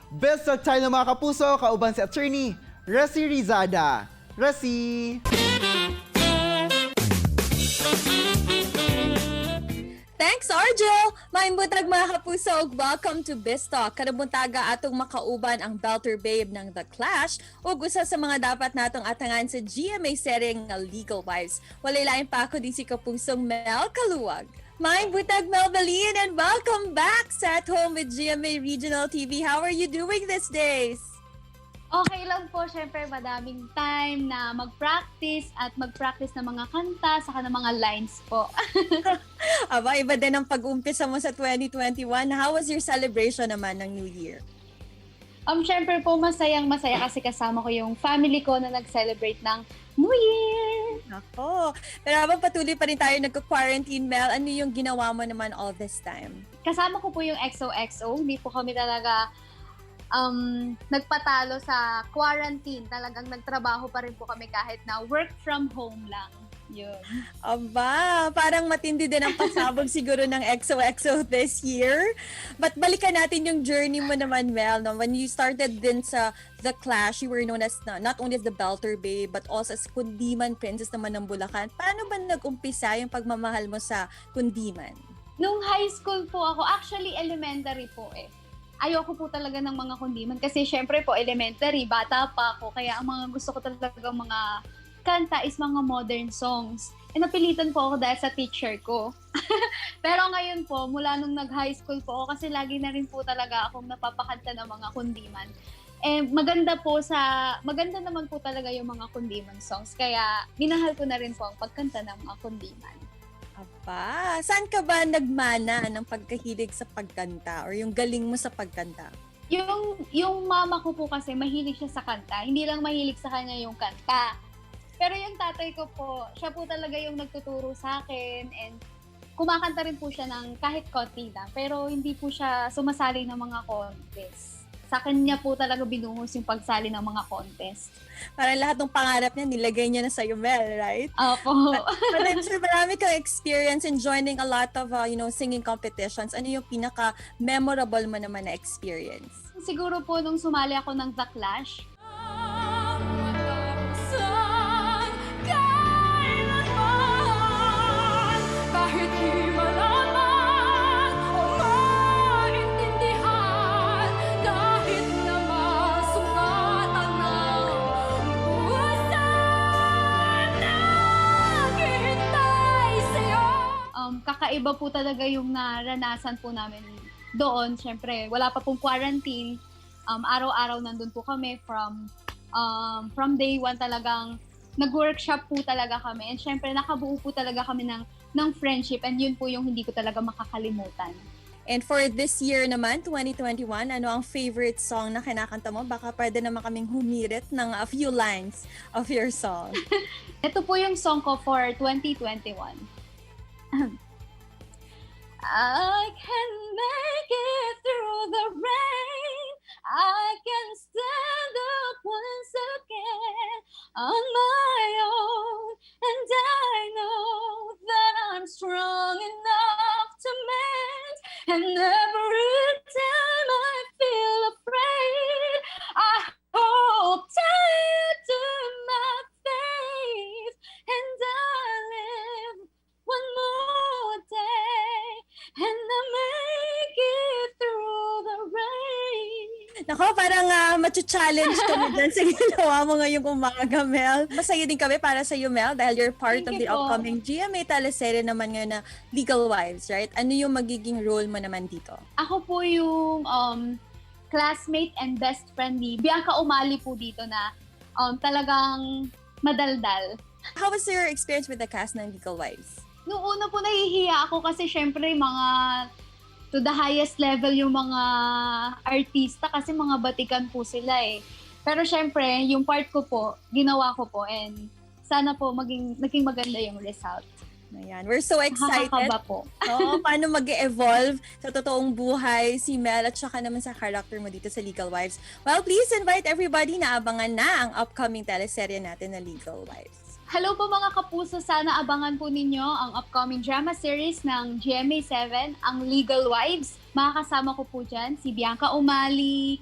Best talk tayo ng mga kapuso, kauban si attorney Resi Rizada. Resi! Thanks, Arjo! Maimbutag mga kapuso, welcome to Biztalk. Karabuntaga atong makauban ang belter babe ng The Clash ug usa sa mga dapat natong atangan sa GMA setting nga Legal Wives. Walay lain pa ako din si kapusong Mel Kaluwag. Maimbutag Mel Balin and welcome back sa At Home with GMA Regional TV. How are you doing these days? Okay lang po, syempre madaming time na mag-practice at mag-practice ng mga kanta saka ng mga lines po. Aba, iba din ang pag-umpisa mo sa 2021. How was your celebration naman ng New Year? Syempre po masayang-masaya kasi kasama ko yung family ko na nag-celebrate ng New Year. Ako. Pero habang patuloy pa rin tayo nagka-quarantine, Mel, ano yung ginawa mo naman all this time? Kasama ko po yung XOXO, hindi po kami talaga nagpatalo sa quarantine. Talagang nagtrabaho pa rin po kami kahit na work from home lang. Yun. Aba, parang matindi din ang pasabog siguro ng XOXO this year. But balikan natin yung journey mo naman, Mel. No? When you started din sa The Clash, you were known as not only as the Belter Babe, but also as Kundiman Princess naman ng Bulacan. Paano ba nag-umpisa yung pagmamahal mo sa Kundiman? Nung high school po ako, actually elementary po eh. Ayoko po talaga ng mga kundiman kasi syempre po elementary, bata pa ako. Kaya ang mga gusto ko talaga mga kanta is mga modern songs. E napilitan po ako dahil sa teacher ko. Pero ngayon po, mula nung nag-high school po ako, kasi lagi na rin po talaga akong napapakanta ng mga kundiman. Eh, maganda naman po talaga yung mga kundiman songs. Kaya minahal ko na rin po ang pagkanta ng mga kundiman. Aba, saan ka ba nagmana ng pagkahilig sa pagkanta or yung galing mo sa pagkanta? Yung mama ko po kasi mahilig siya sa kanta. Hindi lang mahilig sa kanya yung kanta. Pero yung tatay ko po, siya po talaga yung nagtuturo sa akin and kumakanta rin po siya ng kahit konti lang. Pero hindi po siya sumasali ng mga contest. Sa kanya po talaga binuhos yung pagsali ng mga contest. Parang lahat ng pangarap niya, nilagay niya na sa'yo, Mel, right? Opo. But I'm sure marami kang experience in joining a lot of, singing competitions. Ano yung pinaka-memorable mo naman na experience? Siguro po nung sumali ako ng The Clash, kakaiba po talaga yung naranasan po namin doon. Siyempre, wala pa pong quarantine. Araw-araw nandun po kami from day one talagang nag-workshop po talaga kami. And siyempre, nakabuo po talaga kami ng friendship and yun po yung hindi ko talaga makakalimutan. And for this year naman, 2021, ano ang favorite song na kinakanta mo? Baka pwede naman kaming humirit ng a few lines of your song. Ito po yung song ko for 2021. I can make it through the rain. I can stand up once again on my own. And I know that I'm strong enough to mend. And every time I feel afraid, I hold tight to my faith. And I live one more day. And I make it through the rain. Nako, parang machu-challenge kami dyan sa ginawa mo ngayong umaga, Mel. Masaya din kami para sa iyo, Mel, dahil you're part Thank of you the po. upcoming GMA teleserye naman nga na Legal Wives, right? Ano yung magiging role mo naman dito? Ako po yung classmate and best friend ni Bianca Umali po dito na talagang madaldal. How was your experience with the cast ng Legal Wives? Noong una po nahihiya ako kasi syempre mga to the highest level yung mga artista kasi mga batikan po sila eh. Pero syempre, yung part ko po, ginawa ko po and sana po naging maganda yung result. Ayan, we're so excited. Nakakaba po. Oo, paano mag-evolve sa totoong buhay si Mel at saka naman sa character mo dito sa Legal Wives. Well, please invite everybody na abangan na ang upcoming teleserye natin na Legal Wives. Hello po mga kapuso, sana abangan po ninyo ang upcoming drama series ng GMA7, ang Legal Wives. Makakasama ko po dyan si Bianca Umali,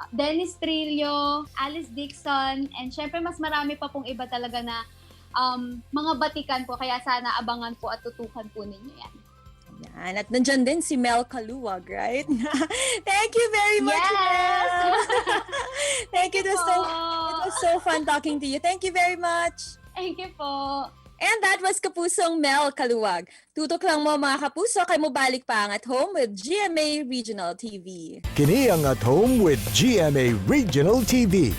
Dennis Trillo, Alice Dixon, and syempre mas marami pa pong iba talaga na mga batikan po. Kaya sana abangan po at tutukan po ninyo yan. Yan. At nandyan din si Mel Kaluwag, right? Thank you very much, Yes! Mel! Thank you. It po. was so fun talking to you. Thank you very much. Thank you po. And that was Kapusong Mel Kaluwag. Tutok lang mo mga kapuso, kay mo balik pa ang At Home with GMA Regional TV. Kini ang At Home with GMA Regional TV.